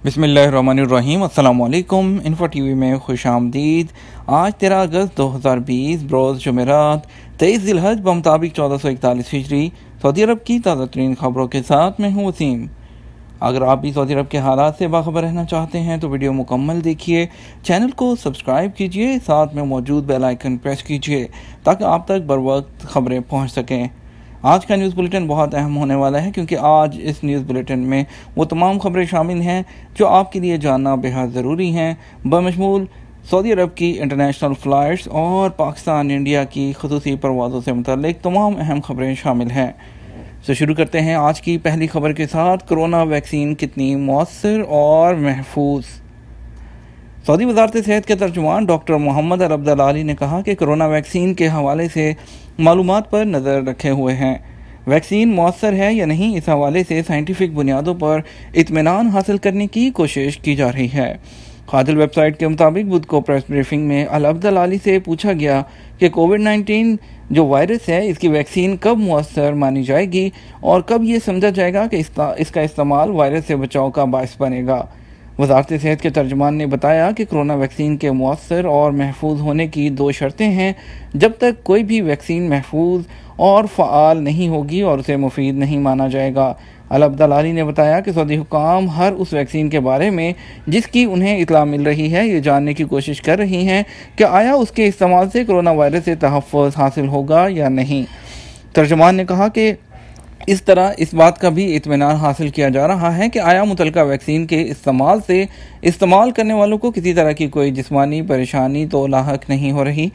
बिस्मिल्लाहिर्रहमानिर्रहीम। अस्सलाम वालेकुम। इन्फो टीवी में खुश आमदीद। आज 13 अगस्त 2020 रोज़ जुमेरात 23 ज़िलहज बमुताबिक 1441 हिजरी सऊदी अरब की ताज़ा तरीन खबरों के साथ मैं हूँ वसीम। अगर आप भी सऊदी अरब के हालात से बाखबर रहना चाहते हैं तो वीडियो मुकम्मल देखिए, चैनल को सब्सक्राइब कीजिए, साथ में मौजूद बेल आइकन प्रेस कीजिए ताकि आप तक बर वक्त खबरें पहुँच सकें। आज का न्यूज़ बुलेटिन बहुत अहम होने वाला है क्योंकि आज इस न्यूज़ बुलेटिन में वो तमाम खबरें शामिल हैं जो आपके लिए जानना बेहद ज़रूरी हैं, बमशमूल सऊदी अरब की इंटरनेशनल फ़्लाइट्स और पाकिस्तान इंडिया की ख़ुसूसी परवाज़ों से मुतल्लिक तमाम अहम खबरें शामिल हैं। तो शुरू करते हैं आज की पहली खबर के साथ। कोरोना वैक्सीन कितनी मौसर और महफूज। सऊदी वज़ारत सेहत के तर्जुमान डॉक्टर मोहम्मद अल अली ने कहा कि कोरोना वैक्सीन के हवाले से मालूमात पर नज़र रखे हुए हैं। वैक्सीन मौसर है या नहीं, इस हवाले से साइंटिफिक बुनियादों पर इत्मीनान हासिल करने की कोशिश की जा रही है। खादिल वेबसाइट के मुताबिक बुध को प्रेस ब्रीफिंग में अल अली से पूछा गया कि कोविड-19 जो वायरस है इसकी वैक्सीन कब मौसर मानी जाएगी और कब ये समझा जाएगा कि इसका इस्तेमाल वायरस से बचाव का बायस बनेगा। वज़ारत सेहत के तर्जुमान ने बताया कि कोरोना वैक्सीन के मौसर और महफूज होने की दो शर्तें हैं। जब तक कोई भी वैक्सीन महफूज और फ़आल नहीं होगी और उसे मुफीद नहीं माना जाएगा। अल अली ने बताया कि सऊदी हुकाम हर उस वैक्सीन के बारे में जिसकी उन्हें इतला मिल रही है ये जानने की कोशिश कर रही हैं कि आया उसके इस्तेमाल से कोरोना वायरस से तहफ़्फ़ुज़ हासिल होगा या नहीं। तर्जुमान ने कहा कि इस तरह इस बात का भी इत्मीनान हासिल किया जा रहा है कि आया मुतलका वैक्सीन के इस्तेमाल से इस्तेमाल करने वालों को किसी तरह की कोई जिस्मानी परेशानी तो लाहक नहीं हो रही।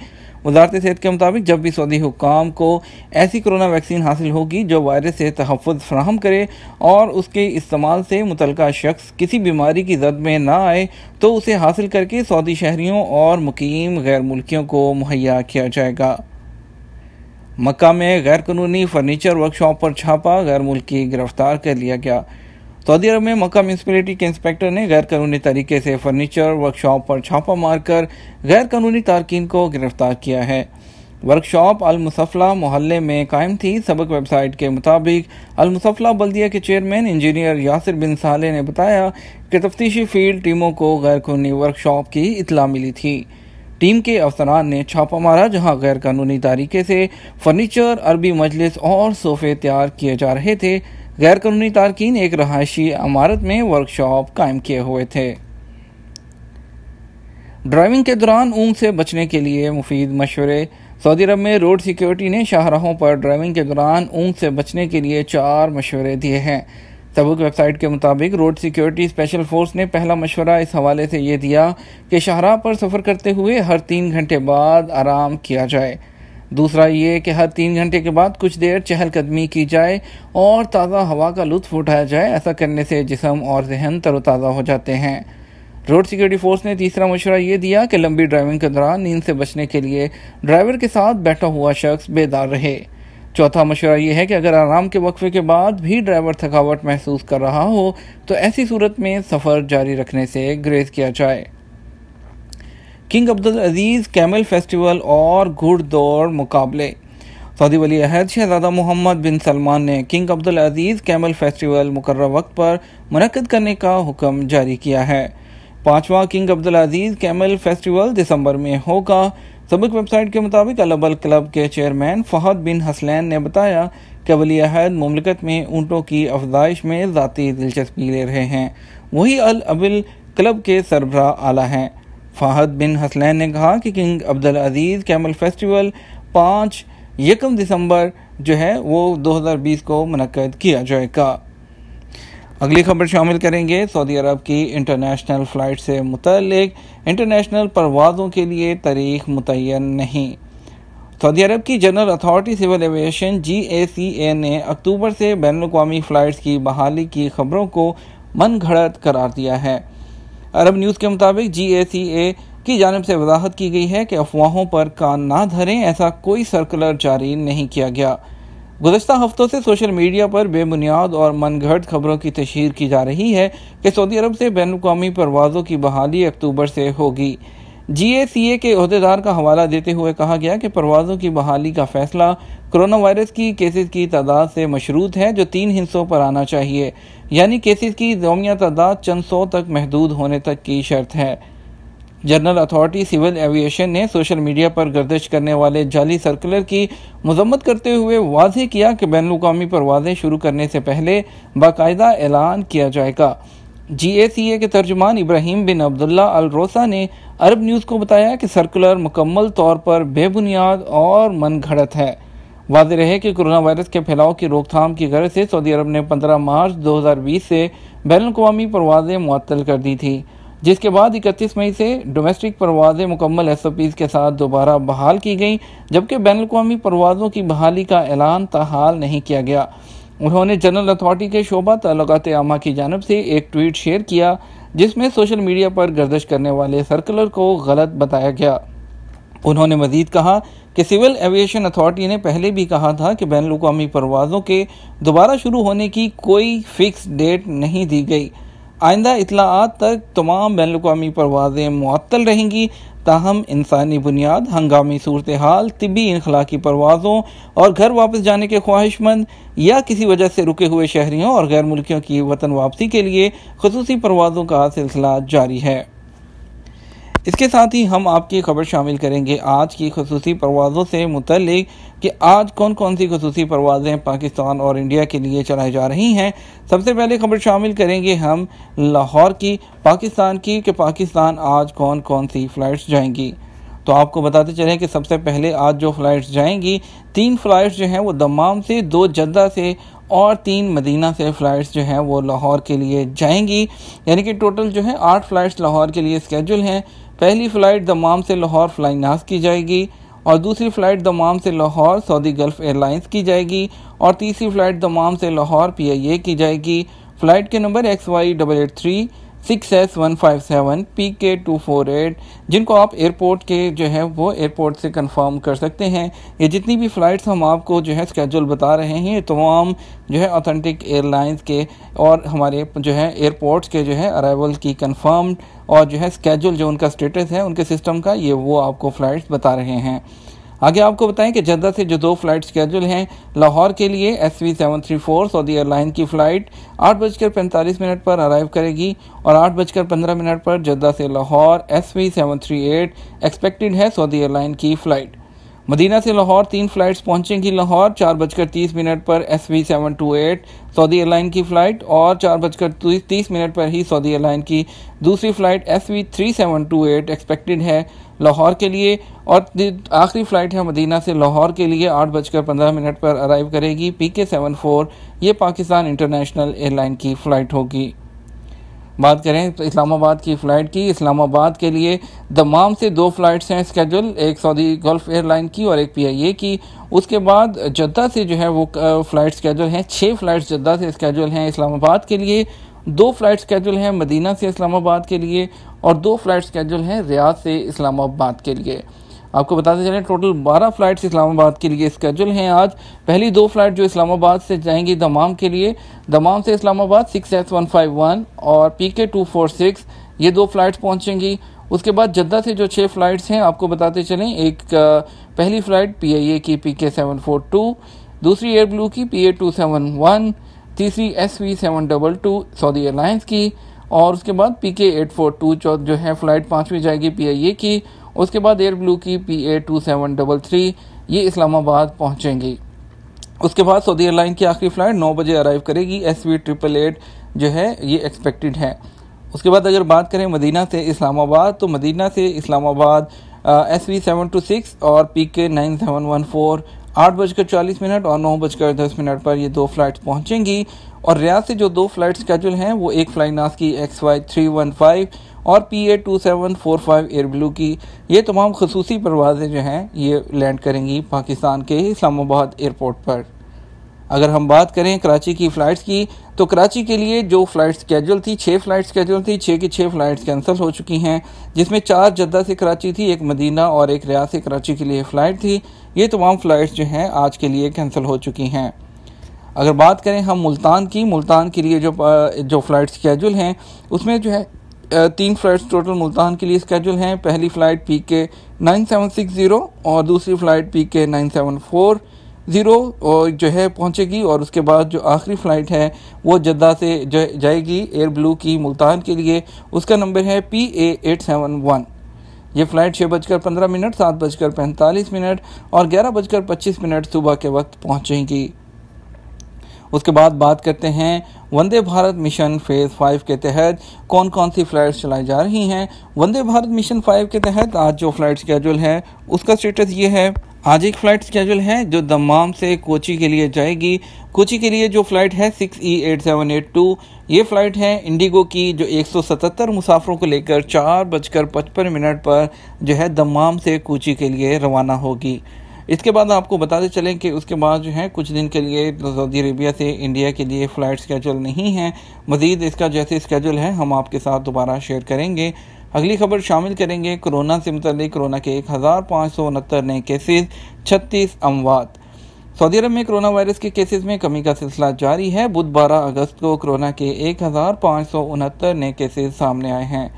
वज़ारत सेहत के मुताबिक जब भी सऊदी हुक्काम को ऐसी कोरोना वैक्सीन हासिल होगी जो वायरस से तहफ़्फ़ुज़ फराहम करे और उसके इस्तेमाल से मुतलका शख्स किसी बीमारी की जद में ना आए तो उसे हासिल करके सऊदी शहरियों और मुकीम गैर मुल्कियों को मुहैया किया जाएगा। मक्का में गैर कानूनी फर्नीचर वर्कशॉप पर छापा, गैर मुल्की गिरफ्तार कर लिया गया। सऊदी अरब में मक्का म्यूनसिपैलिटी के इंस्पेक्टर ने गैर कानूनी तरीके से फर्नीचर वर्कशॉप पर छापा मारकर गैर कानूनी तारकीन को गिरफ्तार किया है। वर्कशॉप अल मुसफ़ला मोहल्ले में कायम थी। सबक वेबसाइट के मुताबिक अल मुसफ़ला बल्दिया के चेयरमैन इंजीनियर यासिर बिन साले ने बताया कि तफ्तीशी फील्ड टीमों को गैर कानूनी वर्कशॉप की इतला मिली थी। टीम के अफसरान ने छापा मारा जहां गैर कानूनी तरीके से फर्नीचर, अरबी मजलिस और सोफे तैयार किए जा रहे थे। गैर कानूनी तारकीन एक रहायशी इमारत में वर्कशॉप कायम किए हुए थे। ड्राइविंग के दौरान ऊँग से बचने के लिए मुफीद मशवरे। सऊदी अरब में रोड सिक्योरिटी ने शाहराहों पर ड्राइविंग के दौरान ऊँग से बचने के लिए 4 मशवरे दिए हैं। सबक वेबसाइट के मुताबिक रोड सिक्योरिटी स्पेशल फोर्स ने पहला मशवरा इस हवाले से ये दिया कि शाहराह पर सफ़र करते हुए हर 3 घंटे बाद आराम किया जाए। दूसरा ये कि हर 3 घंटे के बाद कुछ देर चहलकदमी की जाए और ताज़ा हवा का लुत्फ़ उठाया जाए। ऐसा करने से जिस्म और जहन तरोताज़ा हो जाते हैं। रोड सिक्योरिटी फोर्स ने तीसरा मशवरा ये दिया कि लंबी ड्राइविंग के दौरान नींद से बचने के लिए ड्राइवर के साथ बैठा हुआ शख्स बेदार रहे। चौथा मशवरा यह है कि अगर आराम के वक्फे के बाद भी ड्राइवर थकावट महसूस कर रहा हो तो ऐसी सूरत में सफ़र जारी रखने से गुरेज किया जाए। किंग अब्दुल अजीज़ कैमल फेस्टिवल और घुड़दौड़ मुकाबले। सऊदी वली अहद शहज़ादा मोहम्मद बिन सलमान ने किंग अब्दुल अजीज़ कैमल फेस्टिवल मुकर्रर वक्त पर मुनक्किद करने का हुक्म जारी किया है। 5वां किंग अब्दुल अजीज़ कैमल फेस्टिवल दिसंबर में होगा। सबक वेबसाइट के मुताबिक अल अबल क्लब के चेयरमैन फ़हद बिन हसलैन ने बताया कि वली अहद मुमलिकत में ऊँटों की अफजाइश में ज़ाती दिलचस्पी ले रहे हैं। वही अल अबल क्लब के सरबराह आला हैं। फ़हद बिन हसलैन ने कहा कि किंग अब्दुल अजीज़ कैमल फेस्टिवल 5 दिसंबर जो है वो 2020 को मुनक्किद किया जाएगा। अगली खबर शामिल करेंगे सऊदी अरब की इंटरनेशनल फ़्लाइट से मुतल्लिक। इंटरनेशनल परवाज़ों के लिए तारीख मुतय्यन नहीं। सऊदी अरब की general authority civil aviation GACA ने अक्टूबर से बैनुल-अक़वामी फ़्लाइट्स की बहाली की खबरों को मन घड़त करार दिया है। अरब न्यूज़ के मुताबिक GACA की जानिब से वजाहत की गई है कि अफवाहों पर कान ना धरें, ऐसा कोई सर्कुलर जारी नहीं किया गया। गुज़श्ता हफ्तों से सोशल मीडिया पर बेबुनियाद और मनगढ़ंत खबरों की तशहीर की जा रही है कि सऊदी अरब से बैनुल-अक़वामी परवाज़ों की बहाली अक्टूबर से होगी। GACA के अहदेदार का हवाला देते हुए कहा गया कि परवाज़ों की बहाली का फैसला कोरोना वायरस की केसेस की तादाद से मशरूत है, जो 3 हिस्सों पर आना चाहिए, यानी केसेस की यौमिया तादाद चंद सौ तक महदूद होने तक की शर्त है। जनरल अथॉरिटी सिविल एविएशन ने सोशल मीडिया पर गर्दिश करने वाले जाली सर्कुलर की मजम्मत करते हुए वाज़ेह किया कि बैनुल-अक़वामी परवाज़ें शुरू करने से पहले बाकायदा ऐलान किया जाएगा। GACA के तर्जुमान इब्राहिम बिन अब्दुल्ला अल रोसा ने अरब न्यूज़ को बताया कि सर्कुलर मुकम्मल तौर पर बेबुनियाद और मनगढ़ंत है। वाज़ेह रहे कि कोरोना वायरस के फैलाव की रोकथाम की गर्ज से सऊदी अरब ने 15 मार्च 2020 से बैनुल-अक़वामी परवाज़ें मुअत्तल कर दी थी, जिसके बाद 31 मई से डोमेस्टिक परवाज़ें मुकम्मल SOPs के साथ दोबारा बहाल की गईं, जबकि बैनुल-अक़वामी परवाज़ों की बहाली का ऐलान ताहाल नहीं किया गया। उन्होंने जनरल अथॉरिटी के शोबा ताल्लुकात आमा की जानिब से एक ट्वीट शेयर किया, जिसमें सोशल मीडिया पर गर्दिश करने वाले सर्कुलर को गलत बताया गया। उन्होंने मजीद कहा कि सिविल एविएशन अथॉरिटी ने पहले भी कहा था कि बैनुल-अक़वामी परवाज़ों के दोबारा शुरू होने की कोई फिक्स डेट नहीं दी गई। आइंदा इत्तलाआत तक तमाम बैनुल-अक़वामी परवाज़ें मुअत्तल रहेंगी, ताहम इंसानी बुनियाद, हंगामी सूरत हाल, तिब्बी इनखलाकी परवाज़ों और घर वापस जाने के ख्वाहिशमंद या किसी वजह से रुके हुए शहरियों और गैर मुल्कियों की वतन वापसी के लिए खुसूसी परवाज़ों का सिलसिला जारी है। इसके साथ ही हम आपकी खबर शामिल करेंगे आज की खुसूसी परवाज़ों से मुतल्लिक कि आज कौन कौन सी खुसूसी परवाज़ें पाकिस्तान और इंडिया के लिए चलाई जा रही हैं। सबसे पहले खबर शामिल करेंगे हम लाहौर की, पाकिस्तान की, कि पाकिस्तान आज कौन कौन सी फ़्लाइट्स जाएंगी। तो आपको बताते चलें कि सबसे पहले आज जो फ़्लाइट्स जाएंगी, 3 फ़्लाइट्स जो हैं वो दम्माम से, 2 जद्दा से और 3 मदीना से फ़्लाइट्स जो हैं वो लाहौर के लिए जाएंगी, यानी कि टोटल जो है 8 फ़्लाइट्स लाहौर के लिए स्केड्यूल हैं। पहली फ़्लाइट दम्माम से लाहौर फ्लाइंग नास की जाएगी और दूसरी फ़्लाइट दम्माम से लाहौर सऊदी गल्फ़ एयरलाइंस की जाएगी और तीसरी फ़्लाइट दम्माम से लाहौर PIA की जाएगी। फ़्लाइट के नंबर XY883 6S157 PK248, जिनको आप एयरपोर्ट के जो है वो एयरपोर्ट से कंफर्म कर सकते हैं। ये जितनी भी फ़्लाइट्स हम आपको जो है स्केड्यूल बता रहे हैं, ये तमाम जो है ऑथेंटिक एयरलाइंस के और हमारे जो है एयरपोर्ट्स के जो है अराइवल की कंफर्म्ड और जो है स्केड्यूल जो उनका स्टेटस है उनके सिस्टम का, ये वो आपको फ़्लाइट्स बता रहे हैं। आगे आपको बताएं कि जद्दा से जो 2 फ़्लाइट स्केड्यूल हैं, लाहौर के लिए SV734 सऊदी एयरलाइन की फ़्लाइट 8:45 पर अराइव करेगी और 8:15 पर जद्दा से लाहौर SV738 एक्सपेक्टेड है सऊदी एयरलाइन की फ़्लाइट। मदीना से लाहौर 3 फ़्लाइट्स पहुंचेंगी। लाहौर 4:30 पर SV728 सऊदी एयरलाइन की फ़्लाइट और 4:30 पर ही सऊदी एयरलाइन की दूसरी फ़्लाइट SV3728 एक्सपेक्टेड है लाहौर के लिए। और आखिरी फ़्लाइट है मदीना से लाहौर के लिए 8:15 पर अराइव करेगी PK74, ये पाकिस्तान इंटरनेशनल एयरलाइन की फ़्लाइट होगी। बात करें तो इस्लामाबाद की फ़्लाइट की, इस्लामाबाद के लिए दमाम से 2 फ़्लाइट्स हैं स्केड्यूल, एक सऊदी गल्फ़ एयरलाइन की और एक PIA की। उसके बाद जद्दा से जो है वो फ़्लाइट स्केड्यूल हैं, 6 फ़्लाइट्स जद्दा से स्केड्यूल हैं इस्लामाबाद के लिए, 2 फ़्लाइट स्केड्यूल हैं मदीना से इस्लामाबाद के लिए और 2 फ़्लाइट स्केड्यूल हैं रियाद से इस्लामाबाद के लिए। आपको बताते चलें टोटल 12 फ़्लाइट्स इस्लामाबाद के लिए स्केड्यूल हैं आज। पहली 2 फ़्लाइट जो इस्लामाबाद से जाएंगी दमाम के लिए, दमाम से इस्लामाबाद 6S151 और PK246, ये 2 फ़्लाइट्स पहुंचेंगी। उसके बाद जद्दा से जो 6 फ़्लाइट्स हैं आपको बताते चलें, एक पहली फ़्लाइट PIA की PK742, दूसरी एयर ब्लू की PA271, तीसरी SV722 सऊदी एयरलाइंस की और उसके बाद PK842 जो है फ़्लाइट 5वीं जाएगी PIA की। उसके बाद एयर ब्लू की PA2733, ये इस्लामाबाद पहुंचेंगी। उसके बाद सऊदी एयरलाइन की आखिरी फ़्लाइट 9 बजे अराइव करेगी, SV888 जो है ये एक्सपेक्टेड है। उसके बाद अगर बात करें मदीना से इस्लामाबाद, तो मदीना से इस्लामाबाद SV726 और PK9714 8:40 और 9:10 पर ये 2 फ़्लाइट्स पहुंचेंगी। और रियाद से जो 2 फ़्लाइट स्केड्यूल हैं वो एक फ्लाइंग नास की XY315 और PA2745 एयर ब्लू की, ये तमाम खसूसी परवाज़ें जो हैं ये लैंड करेंगी पाकिस्तान के इस्लामाबाद एयरपोर्ट पर। अगर हम बात करें कराची की फ़्लाइट्स की, तो कराची के लिए जो फ़्लाइट स्केड्यूल थी, 6 फ़्लाइट स्केड्यूल थी, 6 की 6 फ़्लाइट्स कैंसिल हो चुकी हैं, जिसमें 4 जद्दा से कराची थी, एक मदीना और एक रियाद से कराची के लिए फ़्लाइट थी। ये तमाम फ़्लाइट्स जो हैं आज के लिए कैंसिल हो चुकी हैं। अगर बात करें हम मुल्तान की, मुल्तान के लिए जो फ़्लाइट स्केड्यूल हैं उसमें जो है तीन फ़्लाइट्स टोटल मुल्तान के लिए स्केड्यूल हैं। पहली फ़्लाइट PK 9760 और दूसरी फ़्लाइट PK 9740 और जो है पहुंचेगी, और उसके बाद जो आखिरी फ़्लाइट है वो जद्दा से जाएगी एयर ब्लू की मुल्तान के लिए। उसका नंबर है PA 871। ये फ़्लाइट 6:15, 7:45 और 11:25 सुबह के वक्त पहुंचेंगी। उसके बाद बात करते हैं वंदे भारत मिशन फेज़ 5 के तहत कौन कौन सी फ़्लाइट्स चलाई जा रही हैं। वंदे भारत मिशन 5 के तहत आज जो फ़्लाइट स्केड्यूल है उसका स्टेटस ये है। आज एक फ़्लाइट स्केड्यूल है जो दम्माम से कोची के लिए जाएगी। कोची के लिए जो फ़्लाइट है 6E8782, ये फ़्लाइट है इंडिगो की, जो 177 मुसाफरों को लेकर 4:55 पर जो है दम्माम से कोची के लिए रवाना होगी। इसके बाद आपको बताते चलें कि उसके बाद जो है कुछ दिन के लिए सऊदी अरेबिया से इंडिया के लिए फ़्लाइट स्केड्यूल नहीं है। मज़ीद इसका जैसे स्केड्यूल है हम आपके साथ दोबारा शेयर करेंगे। अगली खबर शामिल करेंगे कोरोना से मुतल्लिक। कोरोना के 1569 नए केसेस, 36 अमवात। सऊदी अरब में कोरोना वायरस के केसेस में कमी का सिलसिला जारी है। बुध 12 अगस्त को कोरोना के 1569 नए केसेस सामने आए हैं।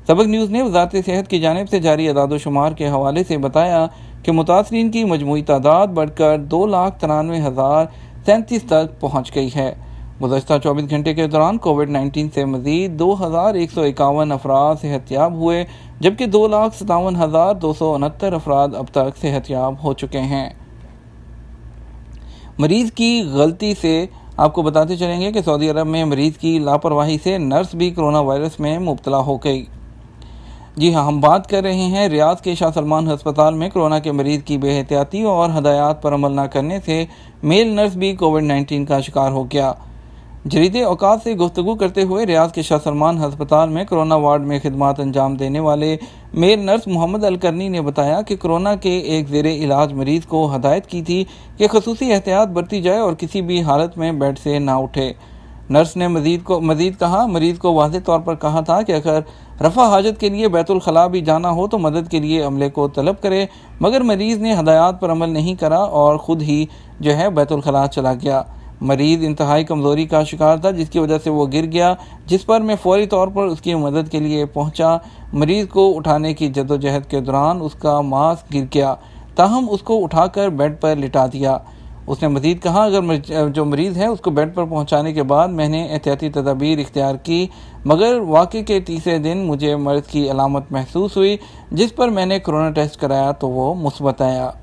सबक न्यूज़ ने वज़ारत सेहत की जानिब से जारी अदाद-ओ-शुमार के हवाले से बताया कि मुतासरीन की मजमूई तादाद बढ़कर 2,93,037 तक पहुँच गई है। गुज़श्ता 24 घंटे के दौरान कोविड-19 से मज़ीद 2,151 अफराद सेहतयाब हुए, जबकि 2,57,269 अफराद अब तक सेहतयाब हो चुके हैं। मरीज़ की गलती से आपको बताते चलेंगे कि सऊदी अरब में मरीज़ की लापरवाही से नर्स भी कोरोना वायरस में मुब्तला हो गई। जी हाँ, हम बात कर रहे हैं रियाद के शाह सलमान अस्पताल में कोरोना के मरीज़ की बेहतियाती और हदायत पर अमल न करने से मेल नर्स भी कोविड-19 का शिकार हो गया। जरीदे औकात से गुफ्तगू करते हुए रियाद के शाह सलमान अस्पताल में कोरोना वार्ड में खिदमत अंजाम देने वाले मेल नर्स मोहम्मद अलकरनी ने बताया कि कोरोना के एक ज़ेरे इलाज मरीज़ को हदायत की थी कि खसूसी एहतियात बरती जाए और किसी भी हालत में बेड से ना उठे। नर्स ने मजीद कहा, मरीज़ को वाज़ेह तौर पर कहा था कि अगर रफ़ा हाजत के लिए बैतुल खला भी जाना हो तो मदद के लिए अमले को तलब करे, मगर मरीज़ ने हदायत पर अमल नहीं करा और ख़ुद ही जो है बैतुल खला चला गया। मरीज़ इंतहाई कमज़ोरी का शिकार था, जिसकी वजह से वो गिर गया, जिस पर मैं फ़ौरी तौर पर उसकी मदद के लिए पहुंचा। मरीज़ को उठाने की जद्दोजहद के दौरान उसका मास्क गिर गया, ताहम उसको उठाकर बेड पर लिटा दिया। उसने मज़ीद कहा, अगर जो मरीज़ है उसको बेड पर पहुंचाने के बाद मैंने एहतियाती तदाबीर इख्तियार की, मगर वाक़े के तीसरे दिन मुझे मर्ज़ की अलामत महसूस हुई, जिस पर मैंने कोरोना टेस्ट कराया तो वो मुस्बत आया।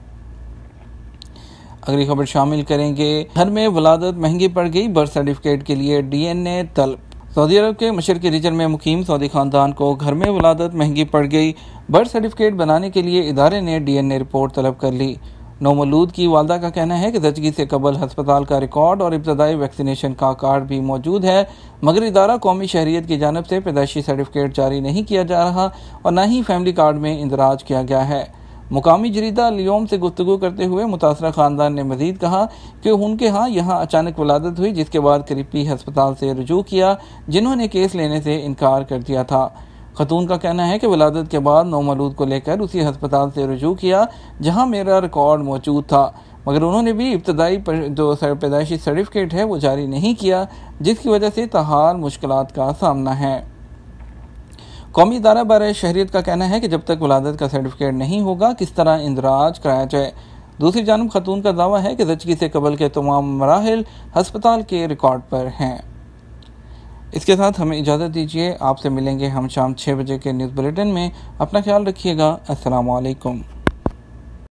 अगली खबर शामिल करेंगे, घर में वलादत महंगी पड़ गई, बर्थ सर्टिफिकेट के लिए DNA तलब। सऊदी अरब के मशरक़ी रीजन में मुकीम सऊदी ख़ानदान को घर में वलादत महंगी पड़ गई। बर्थ सर्टिफिकेट बनाने के लिए इदारे ने DNA रिपोर्ट तलब कर ली। नौमौलूद की वालदा का कहना है कि ज़चगी से कबल हस्पताल का रिकॉर्ड और इब्तदाई वैक्सीनेशन का कार्ड भी मौजूद है, मगर इदारा कौमी शहरियत की जानिब से पैदाइशी सर्टिफिकेट जारी नहीं किया जा रहा और न ही फैमिली कार्ड में इंदराज किया गया है। मुकामी जरीदा लियोम से गुफ्तगू करते हुए मुतासरा ख़ानदान ने मज़ीद कहा कि उनके यहाँ अचानक वलादत हुई, जिसके बाद करीबी हस्पताल से रुजू किया, जिन्होंने केस लेने से इनकार कर दिया था। खतून का कहना है कि वलादत के बाद नौमौलूद को लेकर उसी हस्पताल से रुजू किया जहाँ मेरा रिकॉर्ड मौजूद था, मगर उन्होंने भी इब्तदाई जो पैदाइशी सर्टिफिकेट है वो जारी नहीं किया, जिसकी वजह से ताहाल मुश्किलात का सामना है। कौमी इदारा बारे शहरियत का कहना है कि जब तक वलादत का सर्टिफिकेट नहीं होगा किस तरह इंदराज कराया जाए। दूसरी जानब खतून का दावा है कि ज़चगी से कबल के तमाम मराहिल हस्पताल के रिकॉर्ड पर हैं। इसके साथ हमें इजाज़त दीजिए, आपसे मिलेंगे हम शाम 6 बजे के न्यूज़ बुलेटिन में। अपना ख्याल रखिएगा। अस्सलामु अलैकुम।